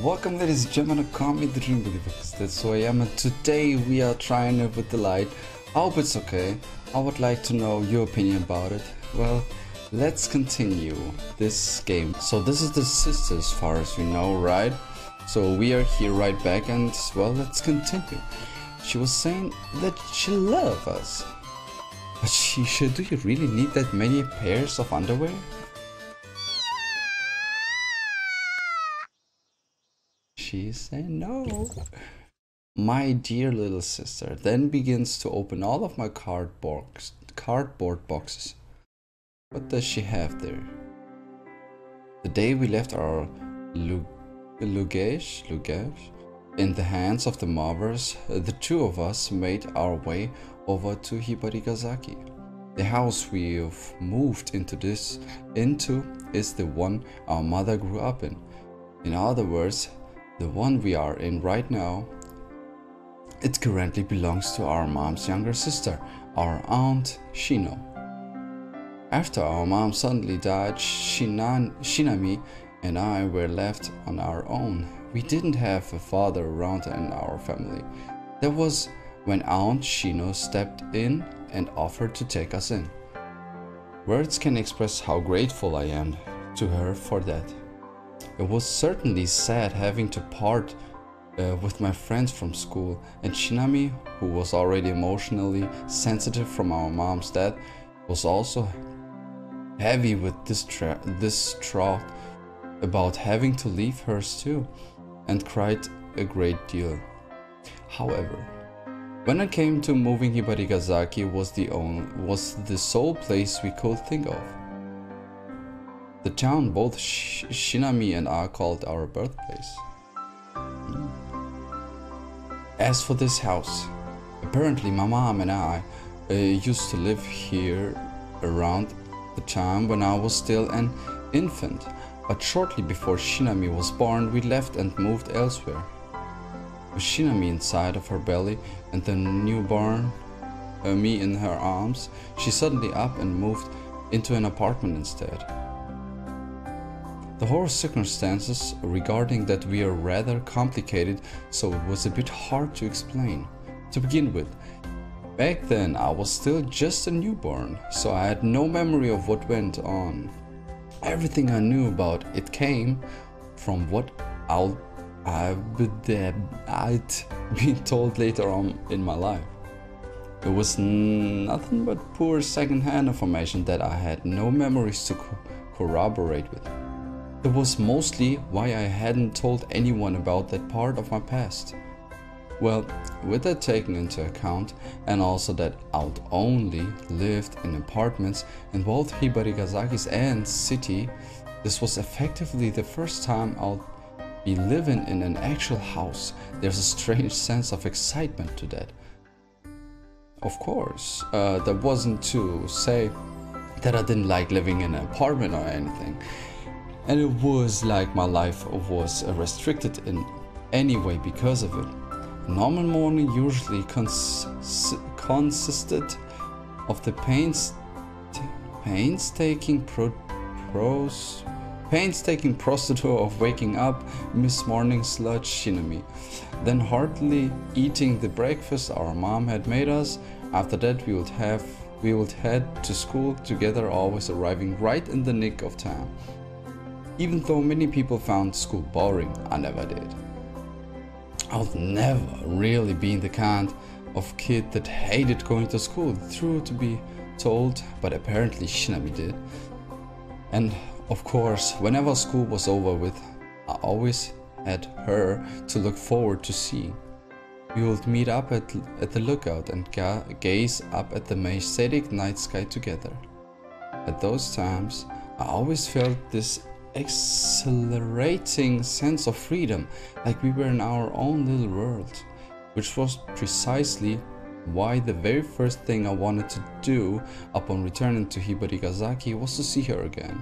Welcome ladies and gentlemen, call me the Dream Believers, that's who I am, and today we are trying it with the light. I hope it's okay. I would like to know your opinion about it. Well, let's continue this game. So this is the sister as far as we know, right? So we are here right back and well, let's continue. She was saying that she loves us. But do you really need that many pairs of underwear? She said no. My dear little sister then begins to open all of my cardboard boxes. What does she have there? The day we left our luggage in the hands of the mobbers, the two of us made our way over to Hibarigasaki. The house we've moved into is the one our mother grew up in. In other words, the one we are in right now. It currently belongs to our mom's younger sister, our aunt Shino. After our mom suddenly died, Shinami and I were left on our own. We didn't have a father around in our family. That was when Aunt Shino stepped in and offered to take us in. Words can express how grateful I am to her for that. It was certainly sad having to part with my friends from school, and Shinami, who was already emotionally sensitive from our mom's death, was also heavy with distraught about having to leave hers too, and cried a great deal. However, when it came to moving, Hibarigasaki was the sole place we could think of. The town both Shinami and I called our birthplace. As for this house, apparently my mom and I used to live here around the time when I was still an infant, but shortly before Shinami was born we left and moved elsewhere. With Shinami inside of her belly and the newborn me in her arms, she suddenly up and moved into an apartment instead. The whole circumstances regarding that were rather complicated, so it was a bit hard to explain. To begin with, back then I was still just a newborn, so I had no memory of what went on. Everything I knew about it came from what I'd been told later on in my life. It was nothing but poor second-hand information that I had no memories to corroborate with. That was mostly why I hadn't told anyone about that part of my past. Well, with that taken into account, and also that I'd only lived in apartments in both Hibarigasaki's and city, this was effectively the first time I'll be living in an actual house. There's a strange sense of excitement to that. Of course, that wasn't to say that I didn't like living in an apartment or anything. And it was like my life was restricted in any way because of it. A normal morning usually consisted of the painstaking procedure of waking up Miss Morning Sludge Shinami, then heartily eating the breakfast our mom had made us. After that we would head to school together, always arriving right in the nick of time. Even though many people found school boring, I never did. I've never really been the kind of kid that hated going to school, true to be told, but apparently Shinami did. And of course, whenever school was over with, I always had her to look forward to seeing. We would meet up at the lookout and gaze up at the majestic night sky together. At those times, I always felt this exhilarating sense of freedom, like we were in our own little world, which was precisely why the very first thing I wanted to do upon returning to Hibarigasaki was to see her again.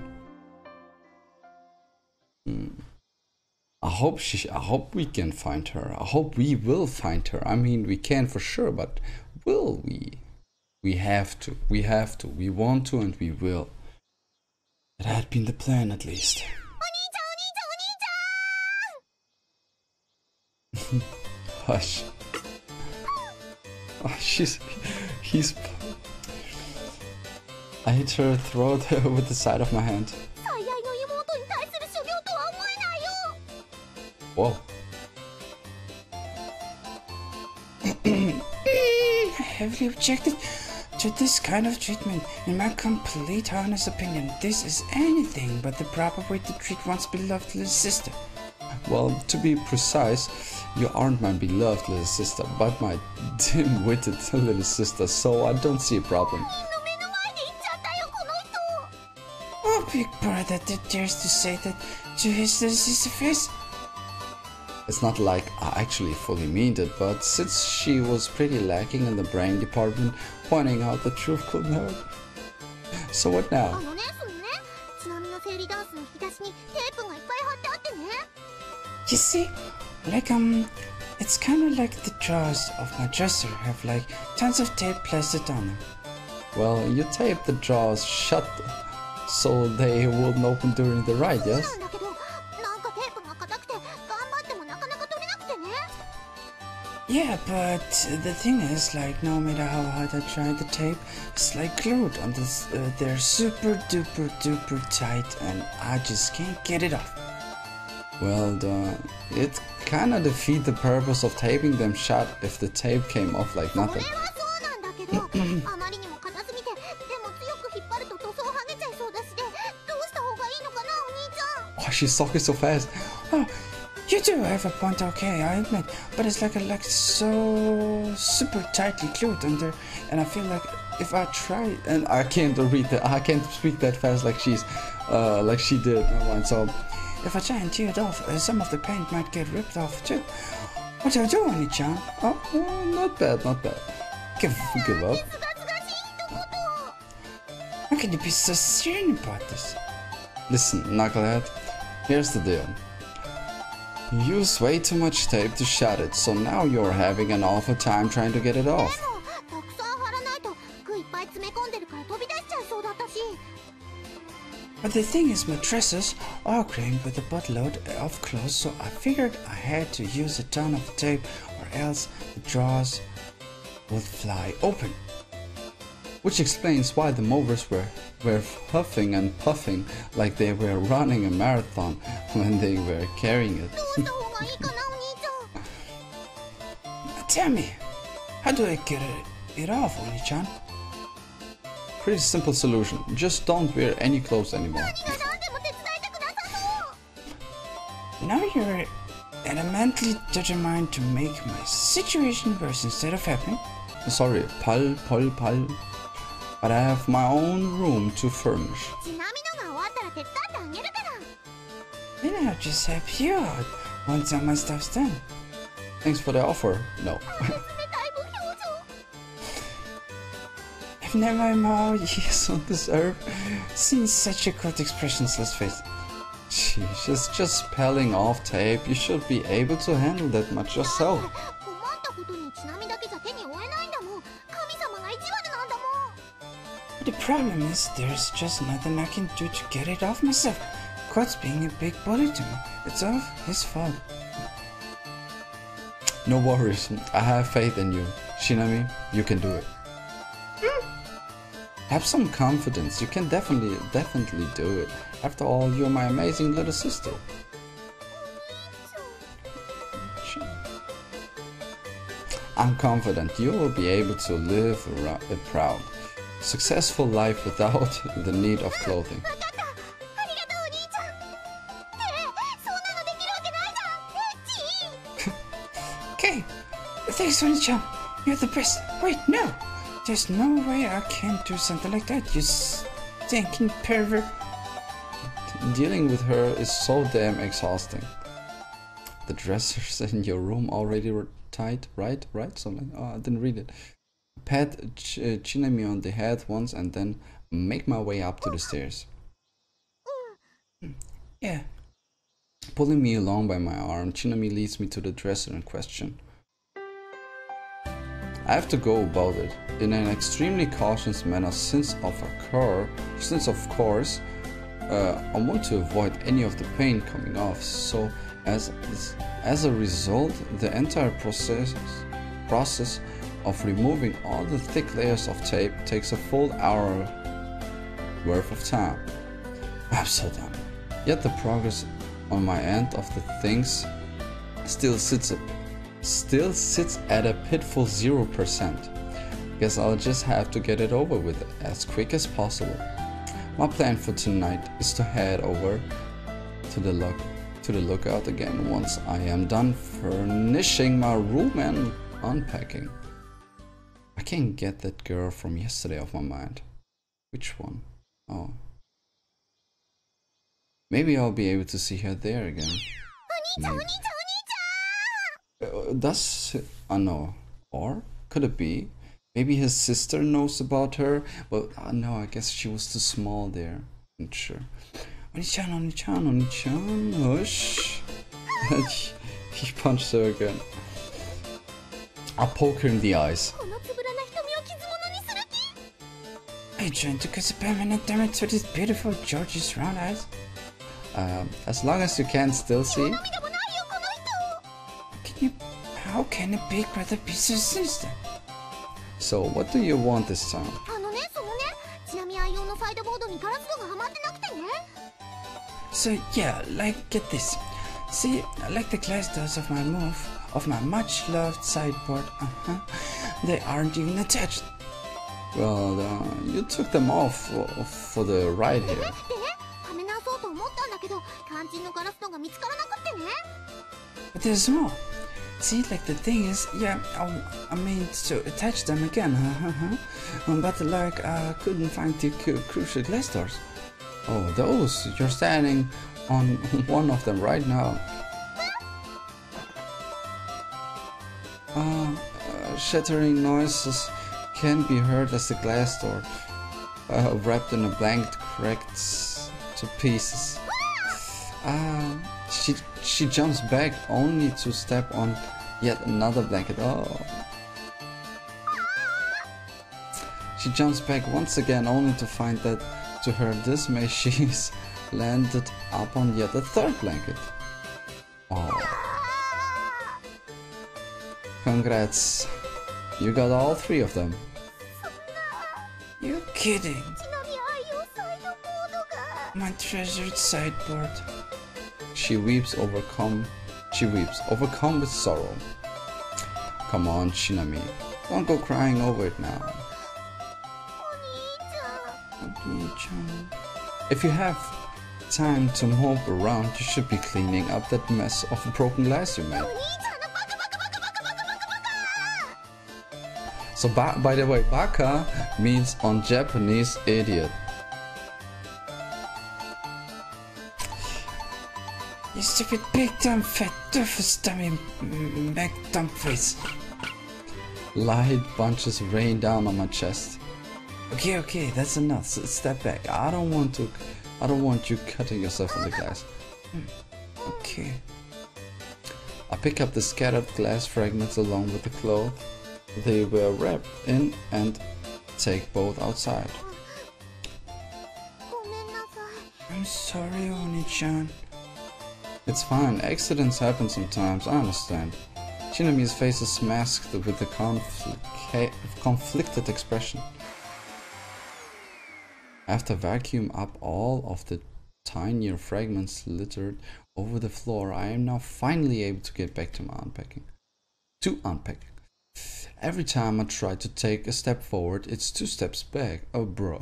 I hope we can find her. I hope we will find her. I mean, we can for sure, but will we? We have to. We want to, and we will. That had been the plan, at least. Hush. Oh, he's... I hit her throat with the side of my hand. Whoa. I heavily objected to this kind of treatment. In my complete honest opinion, this is anything but the proper way to treat one's beloved little sister. Well, to be precise, you aren't my beloved little sister, but my dim-witted little sister, so I don't see a problem. Oh, big brother that dares to say that to his little sister face. It's not like I actually fully mean it, but since she was pretty lacking in the brain department, pointing out the truth couldn't hurt. So what now? You see, like it's kind of like the drawers of my dresser have like tons of tape plastered on them. Well, you taped the drawers shut so they wouldn't open during the ride, yes? Yeah, but the thing is, like, no matter how hard I try, the tape is like glued on this. They're super duper duper tight, and I just can't get it off. Well, it kinda defeats the purpose of taping them shut if the tape came off like nothing. Oh, she's talking so fast. Oh, you do have a point, okay, I admit, but it's like so super tightly glued under, and I feel like if I try, and I can't read that, I can't speak that fast like she did. So if I try and tear it off, some of the paint might get ripped off too. What do I do, Oni-chan? Oh, not bad, not bad. Give up. How can you be so certain about this? Listen, knucklehead, here's the deal. You use way too much tape to shut it, so now you're having an awful time trying to get it off. But the thing is, my dresses are crammed with a buttload of clothes, so I figured I had to use a ton of tape or else the drawers would fly open. Which explains why the movers were huffing and puffing like they were running a marathon when they were carrying it. Tell me, how do I get it off, Oni-chan? Pretty simple solution, just don't wear any clothes anymore. Now you're adamantly determined to make my situation worse instead of happening. Sorry, pal. But I have my own room to furnish. Then I'll just help you out once all my stuff's done. Thanks for the offer. No. I've never in my whole years on this earth seen such a good expressionless face. She's just peeling off tape. You should be able to handle that much yourself. But the problem is, there's just nothing I can do to get it off myself. God's being a big bully to me. It's all his fault. No worries. I have faith in you. Shinami, you can do it. Have some confidence. You can definitely do it. After all, you're my amazing little sister. I'm confident you will be able to live a proud, successful life without the need of clothing. Okay, thanks, Oni-chan. You're the best. Wait, no! There's no way I can do something like that, you stinking pervert. Dealing with her is so damn exhausting. The dressers in your room already were tight, right? Something. Oh, I didn't read it. Pat Chinami on the head once and then make my way up to the stairs. Yeah. Pulling me along by my arm, Chinami leads me to the dresser in question. I have to go about it in an extremely cautious manner since of course I want to avoid any of the paint coming off, so As a result, the entire process of removing all the thick layers of tape takes a full hour worth of time. I'm so done. Yet the progress on my end of the things still sits at a pitiful 0%. Guess I'll just have to get it over with as quick as possible. My plan for tonight is to head over to the lookout again once I am done furnishing my room and unpacking. I can't get that girl from yesterday off my mind. Which one? Oh. Maybe I'll be able to see her there again. No. Or could it be? Maybe his sister knows about her, but no, I guess she was too small there. I'm not sure. Oni-chan, hush. He punched her again. I'll poke her in the eyes. Are you trying to cause a permanent damage to these beautiful George's round eyes? As long as you can still see. How can a big brother be so sinister? So, what do you want this time? So yeah, like, get this. See, like the glass doors of my much loved sideboard, they aren't even attached. Well, you took them off for the ride here. But there's more. See, like the thing is, yeah, I mean to attach them again, but like I couldn't find the crucial glass doors. Oh, those! You're standing on one of them right now. Shattering noises can be heard as the glass door, wrapped in a blanket, cracked to pieces. She jumps back only to step on yet another blanket. Oh. She jumps back once again only to find that, to her dismay, she's landed up on yet a third blanket. Oh. Congrats. You got all three of them. You're kidding. My treasured sideboard. She weeps, overcome with sorrow. Come on, Shinami. Don't go crying over it now. If you have time to mope around, you should be cleaning up that mess of broken glass you made. So, by the way, baka means on Japanese idiot. You stupid big dumb fat doofus dummy dumb face. Light bunches rain down on my chest. Okay, that's enough. Step back. I don't want you cutting yourself on the glass. Okay. I pick up the scattered glass fragments along with the cloth they were wrapped in and take both outside. I'm sorry, Oni-chan. It's fine, accidents happen sometimes, I understand. Shinami's face is masked with a conflicted expression. After vacuum up all of the tinier fragments littered over the floor, I am now finally able to get back to my unpacking. Every time I try to take a step forward, it's 2 steps back. Oh bro.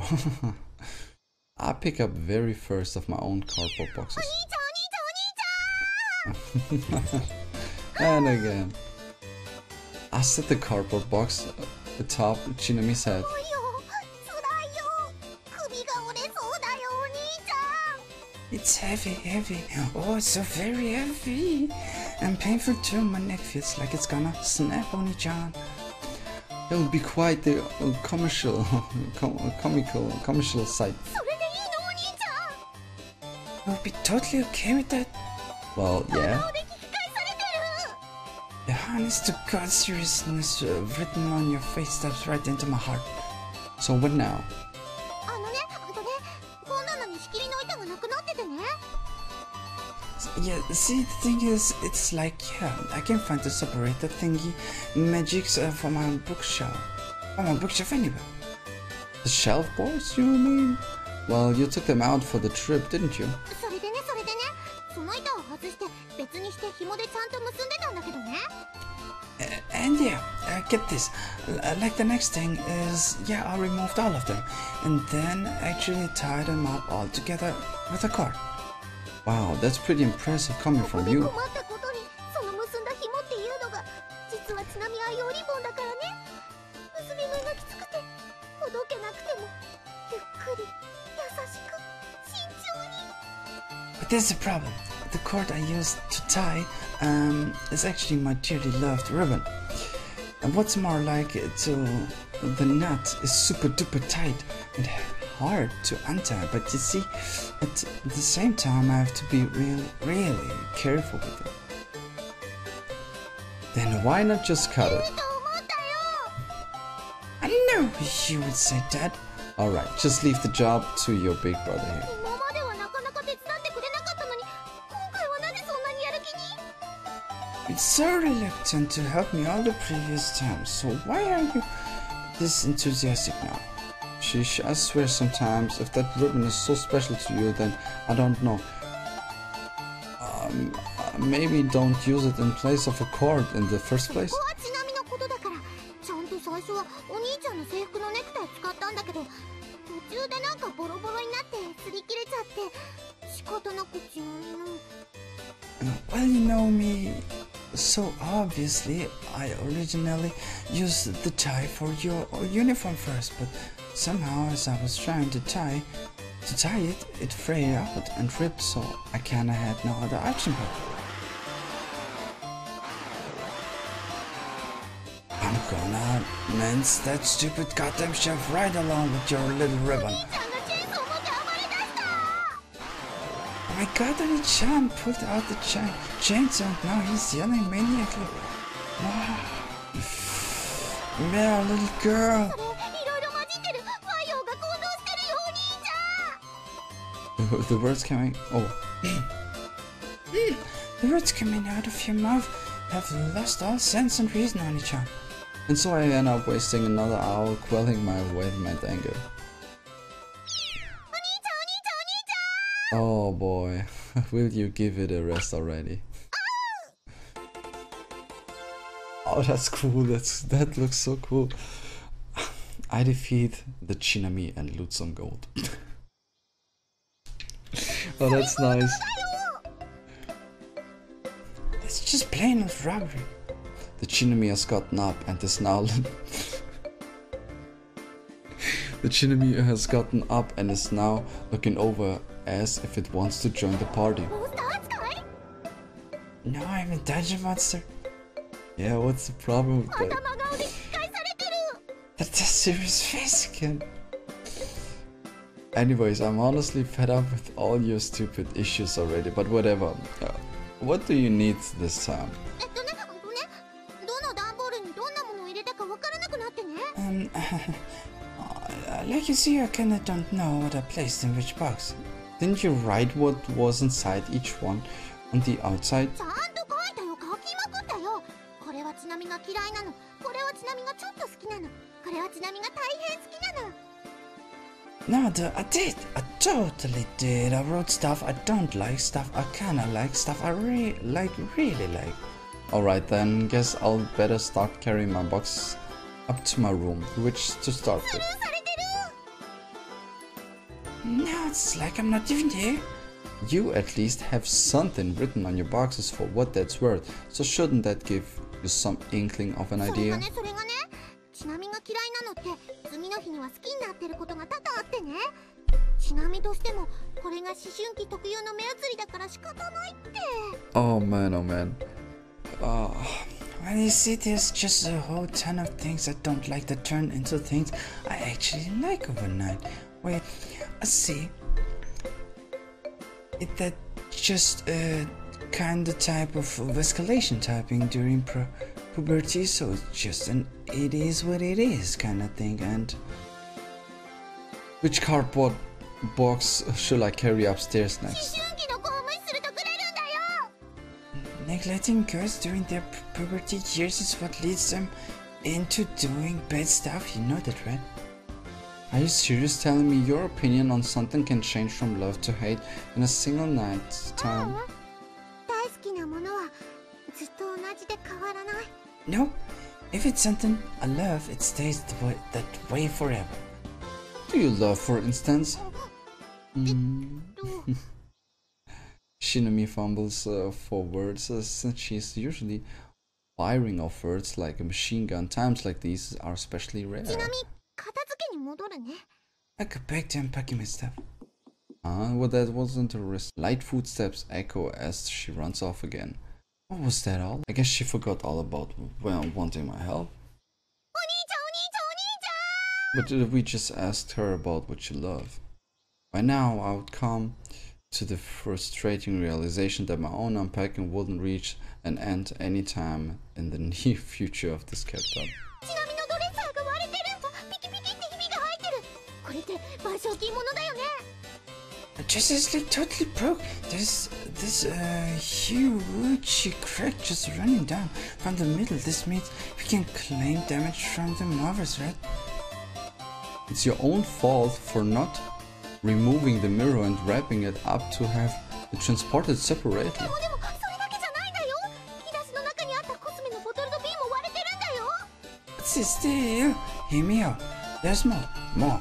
I pick up very first of my own cardboard boxes. And again. I set the cardboard box atop Shinami's head. It's heavy. Oh, it's so very heavy. And painful too. My neck feels like it's gonna snap, Oni-chan. It will be quite the commercial sight. You'll be totally okay with that? Well, yeah. The honest to God seriousness written on your face steps right into my heart. So what now? Yeah, see, the thing is, it's like, yeah, I can find the separator thingy magics for my bookshelf. Oh, my bookshelf anyway. The shelf boards, you mean? Well, you took them out for the trip, didn't you? And yeah, get this. Like the next thing is, yeah, I removed all of them. And then actually tied them up all together with a cord. Wow, that's pretty impressive coming from you. But there's a problem. The cord I used to tie is actually my dearly loved ribbon. And what's more like the knot is super duper tight and hard to untie. But you see, at the same time I have to be really careful with it. Then why not just cut it? I know you would say that. Alright, just leave the job to your big brother here. It's so reluctant to help me all the previous times, so why are you this enthusiastic now? Sheesh, I swear sometimes if that ribbon is so special to you, then I don't know. Maybe don't use it in place of a cord in the first place? Well, you know me, so obviously I originally used the tie for your uniform first, but somehow as I was trying to tie it, it frayed out and ripped, so I kinda had no other option but I'm gonna mince that stupid goddamn shelf right along with your little ribbon. Oh my god, Oni-chan pulled out the chainsaw and now he's yelling maniacally. Wow. Yeah, little girl. The words coming... Oh. The words coming out of your mouth have lost all sense and reason, Oni-chan. And so I end up wasting another hour quelling my vehement anger. Oh boy, will you give it a rest already? Oh, that's cool, that looks so cool. I defeat the Chinami and loot some gold. Oh, that's nice. It's just plain old robbery. The Chinami has gotten up and is now... The Chinami has gotten up and is now looking over as if it wants to join the party. No, I'm a dungeon monster. Yeah, what's the problem with that? That's a serious face again. Anyways, I'm honestly fed up with all your stupid issues already, but whatever. What do you need this time? Like you see, I kinda don't know what I placed in which box. Didn't you write what was inside each one on the outside? No, I did. I totally did. I wrote stuff I don't like, stuff I kinda like, stuff I really like. Alright then, guess I'll better start carrying my box up to my room, which to start with. No, it's like I'm not even here. You at least have something written on your boxes for what that's worth, so shouldn't that give you some inkling of an idea? Oh man, oh man. Well, you see, there's just a whole ton of things I don't like that turn into things I actually like overnight. Wait, I see. That just a kind of type of escalation typing during puberty, so it's just an it is what it is kind of thing. And which cardboard box should I carry upstairs next? Neglecting girls during their puberty years is what leads them into doing bad stuff. You know that, right? Are you serious telling me your opinion on something can change from love to hate in a single night's time? No. If it's something I love, it stays that way forever. Do you love, for instance? Shinami fumbles for words since she's usually firing off words like a machine gun. Times like these are especially rare. I go back to unpacking my stuff. Well, that wasn't a risk. Light footsteps echo as she runs off again. What was that all? I guess she forgot all about wanting my help. But we just asked her about what she loved. By now, I would come to the frustrating realization that my own unpacking wouldn't reach an end anytime in the near future if this kept up. The dress is like totally broke. There's this huge crack just running down from the middle. This means we can claim damage from the movers, right? It's your own fault for not removing the mirror and wrapping it up to have it transported separately. But still, hear me out. There's more.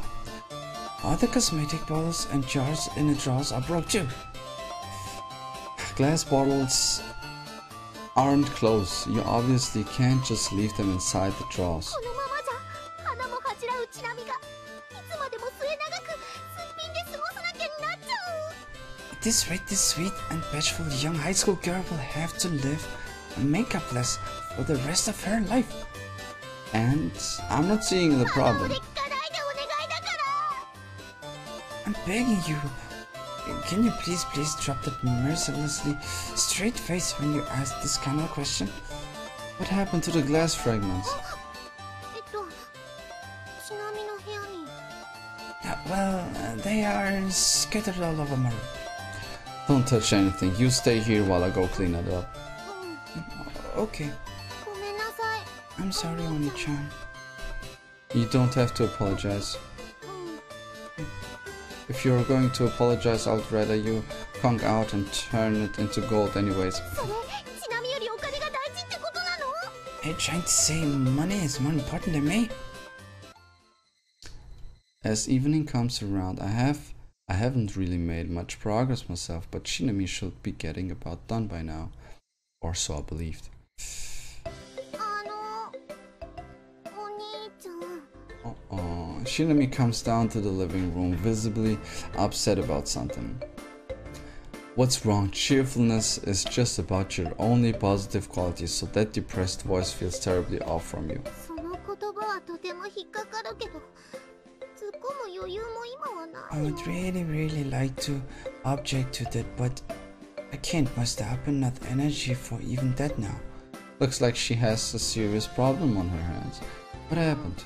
All the cosmetic bottles and jars in the drawers are broke too. Glass bottles aren't closed. You obviously can't just leave them inside the drawers. At this rate, this sweet and bashful young high school girl will have to live makeupless for the rest of her life. And I'm not seeing the problem. I'm begging you. Can you please drop that mercilessly straight face when you ask this kind of question? What happened to the glass fragments? They are scattered all over my room. Don't touch anything. You stay here while I go clean it up. Okay. I'm sorry, Oni-chan. You don't have to apologize. If you're going to apologize, I'd rather you conk out and turn it into gold anyways. Are you trying to say money is more important than me? As evening comes around, I haven't really made much progress myself, but Shinami should be getting about done by now. Or so I believed. Shinami comes down to the living room, visibly upset about something. What's wrong? Cheerfulness is just about your only positive quality, so that depressed voice feels terribly off from you. I would really like to object to that, but I can't muster up enough energy for even that now. Looks like she has a serious problem on her hands. What happened?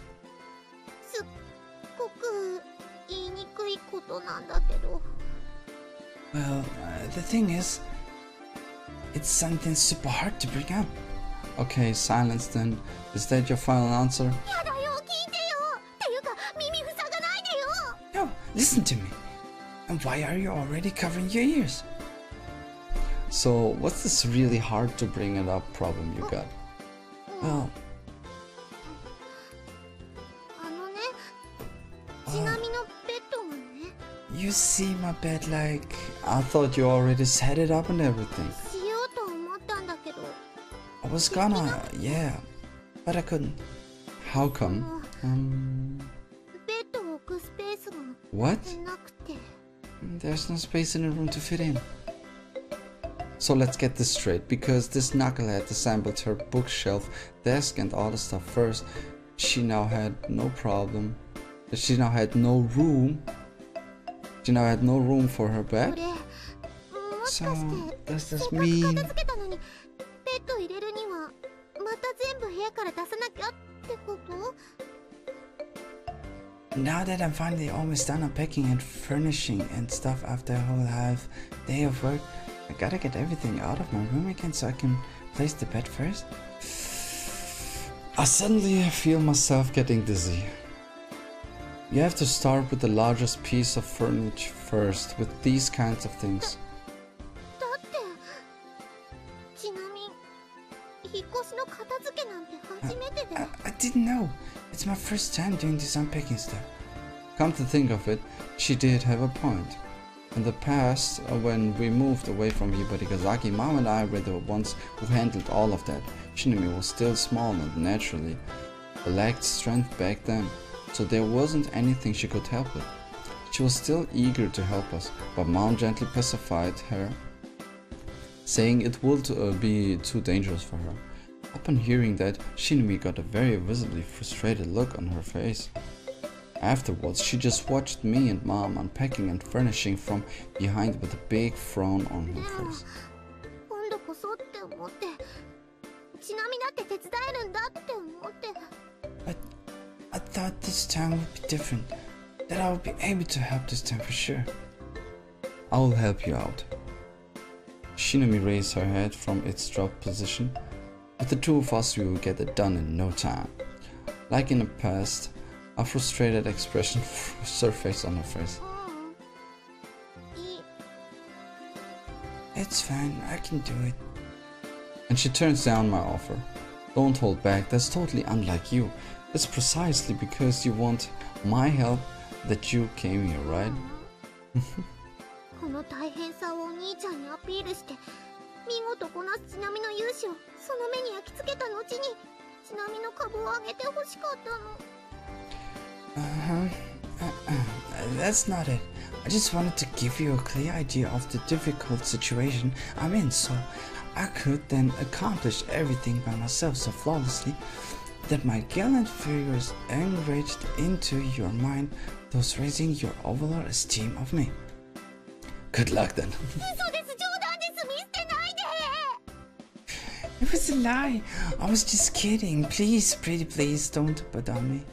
Well, the thing is, it's something super hard to bring up. Okay, silence then. Is that your final answer? No, listen to me. And why are you already covering your ears? So, what's this really hard to bring it up problem you got? Well, you see my bed like... I thought you already set it up and everything. I was gonna, yeah, but I couldn't. How come? What? There's no space in the room to fit in. So let's get this straight, because this knucklehead assembled her bookshelf, desk and all the stuff first. She now had no problem. She now had no room. She now had no room for her bed. So, does this mean... Now that I'm finally almost done unpacking and furnishing and stuff after a whole half day of work, I gotta get everything out of my room again so I can place the bed first. I suddenly feel myself getting dizzy. You have to start with the largest piece of furniture first, with these kinds of things. I didn't know. It's my first time doing this unpacking stuff. Come to think of it, she did have a point. In the past, when we moved away from Hibarigasaki, Mom and I were the ones who handled all of that. Shinami was still small and naturally lacked strength back then, so there wasn't anything she could help with. She was still eager to help us, but Mom gently pacified her, saying it would be too dangerous for her. Upon hearing that, Shinami got a very visibly frustrated look on her face. Afterwards, she just watched me and Mom unpacking and furnishing from behind with a big frown on her face. But I thought this time would be different, that I would be able to help this time for sure. I will help you out. Shinami raised her head from its dropped position. With the two of us, we will get it done in no time. Like in the past, a frustrated expression surfaced on her face. It's fine, I can do it. And she turns down my offer. Don't hold back, that's totally unlike you. It's precisely because you want my help that you came here, right? That's not it. I just wanted to give you a clear idea of the difficult situation I'm in, so I could then accomplish everything by myself so flawlessly that my gallant figure is enraged into your mind, thus raising your overall esteem of me. Good luck then. It was a lie. I was just kidding. Please, pretty please, don't bother me.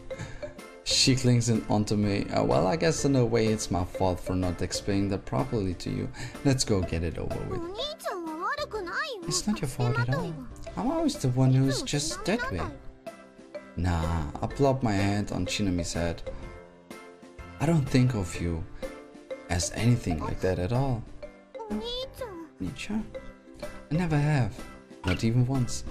She clings in onto me. Well, I guess in a way it's my fault for not explaining that properly to you. Let's go get it over with. It's not your fault at all. I'm always the one who's just that way. Nah, I plopped my hand on Shinami's head. I don't think of you as anything like that at all. Nichan? I never have. Not even once.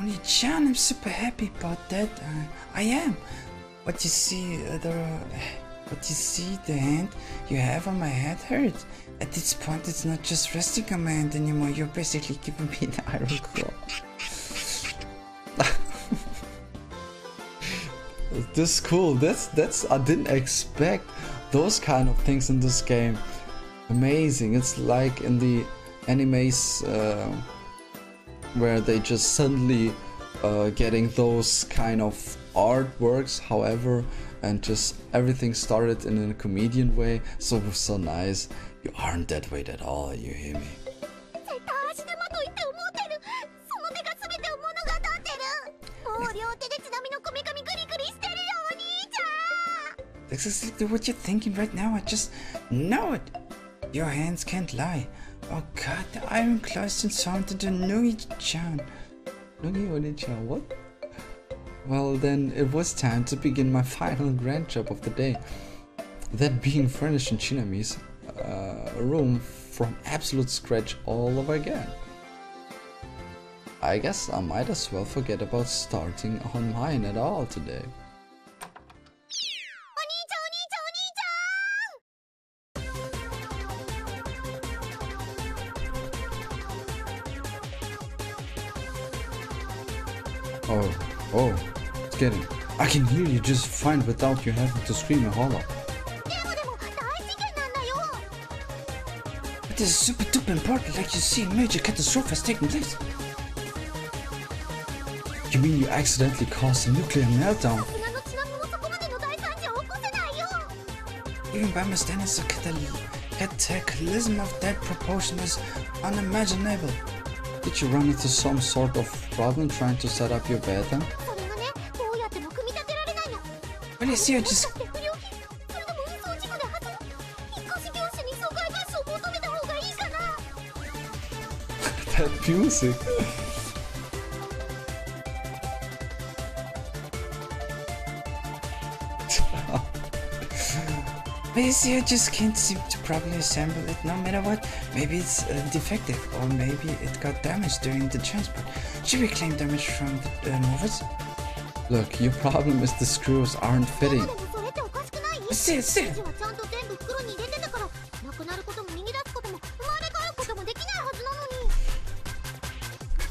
Nichan, I'm super happy about that. I am. But you see, the hand you have on my head hurts. At this point, it's not just resting on my hand anymore. You're basically giving me the iron claw. This is cool. That's I didn't expect those kind of things in this game. Amazing. It's like in the animes where they just suddenly getting those kind of artworks, however, and just everything started in a comedian way. So nice. You aren't that way at all, you hear me? That's exactly what you're thinking right now. I just know it. Your hands can't lie. Oh god, the iron claws transformed into Nugi-chan. Nugi-chan, what? Well, then it was time to begin my final grand job of the day. That being furnishing Shinami's room from absolute scratch all over again. I guess I might as well forget about starting on mine at all today. Oh, it's getting. I can hear you just fine without you having to scream and holler. But this is super duper important, like you see a major catastrophe has taken place. You mean you accidentally caused a nuclear meltdown? Even by my standards, a cataclysm of that proportion is unimaginable. Did you run into some sort of problem trying to set up your bed then? Well, you see, I just... That music. But you see, I just can't seem to properly assemble it no matter what. Maybe it's defective, or maybe it got damaged during the transport. Should we claim damage from the movers? Look, your problem is the screws aren't fitting. See.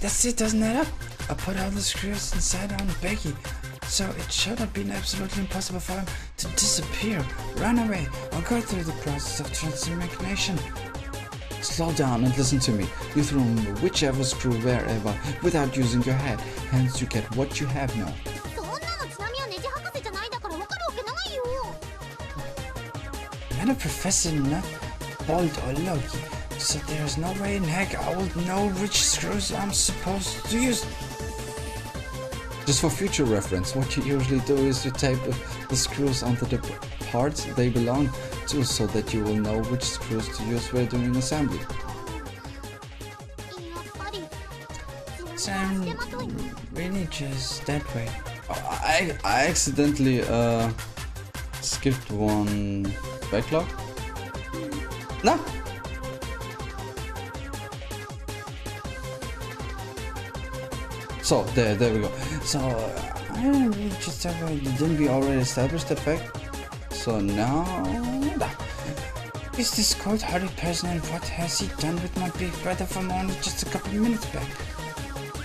That's it, doesn't add up. I put all the screws inside on Becky, so it should have been absolutely impossible for him to disappear, run away, or go through the process of transformation. Slow down and listen to me. You throw whichever screw wherever without using your head, hence you get what you have now. I'm a professor, not Bold or Loki, so there's no way in heck I would know which screws I'm supposed to use. Just for future reference, what you usually do is you tape the screws onto the parts they belong to so that you will know which screws to use while doing assembly. So I'm really just that way. I accidentally skipped one backlog. No. So there we go. So I don't really just didn't we already establish that fact? So now, is this cold-hearted person, and what has he done with my big brother from only just a couple of minutes back?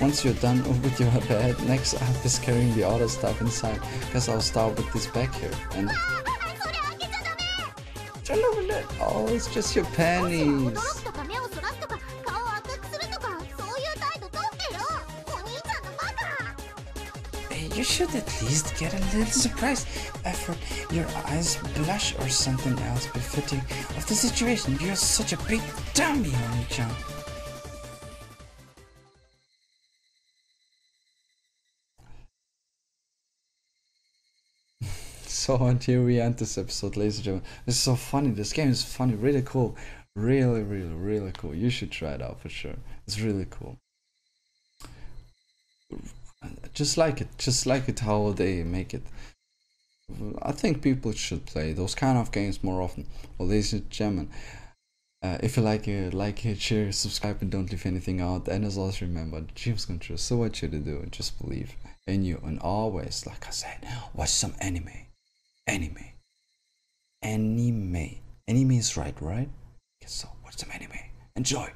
once you're done with your bed, next up is carrying the other stuff inside. Guess I'll start with this bag here. And oh, it's just your panties. You should at least get a little surprise effort. Your eyes blush or something else befitting of the situation. You're such a big dummy, Oni-chan. So, and here we end this episode, ladies and gentlemen. This is so funny. This game is funny, really cool. Really cool. You should try it out for sure. It's really cool. Just like it how they make it. I think people should play those kind of games more often. Well, ladies and gentlemen, if you like it, share, subscribe, and don't leave anything out. And as always, remember, the dreams come true. So what you to do, just believe in you, and always, like I said, watch some anime. Anime is right? Okay, so watch some anime. Enjoy.